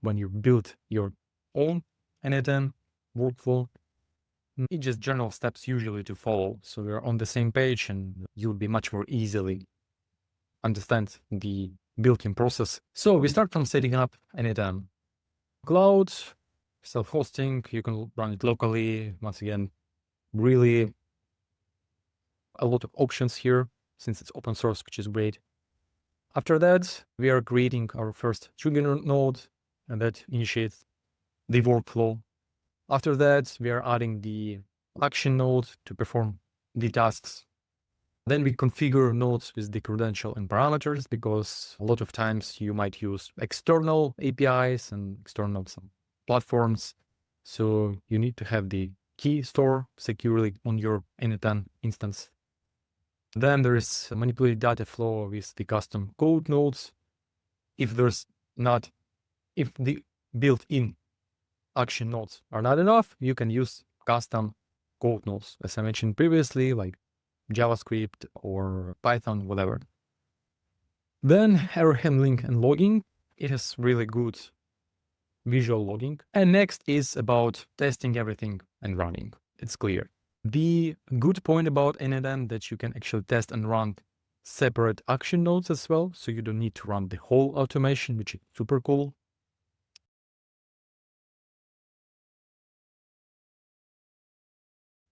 when you build your own N8N workflow, it's just general steps usually to follow. So we're on the same page and you'll be much more easily understand the built-in process. So we start from setting up N8N. Cloud, self-hosting, you can run it locally. Once again, really a lot of options here since it's open source, which is great. After that, we are creating our first trigger node, and that initiates the workflow. After that, we are adding the action node to perform the tasks. Then we configure nodes with the credential and parameters, because a lot of times you might use external APIs and external some platforms. So you need to have the key store securely on your N8N instance. Then there is a manipulated data flow with the custom code nodes. If the built-in action nodes are not enough, you can use custom code nodes, as I mentioned previously, like JavaScript or Python, whatever. Then error handling and logging. It has really good visual logging. And next is about testing everything and running. It's clear. The good point about N8N that you can actually test and run separate action nodes as well. So you don't need to run the whole automation, which is super cool.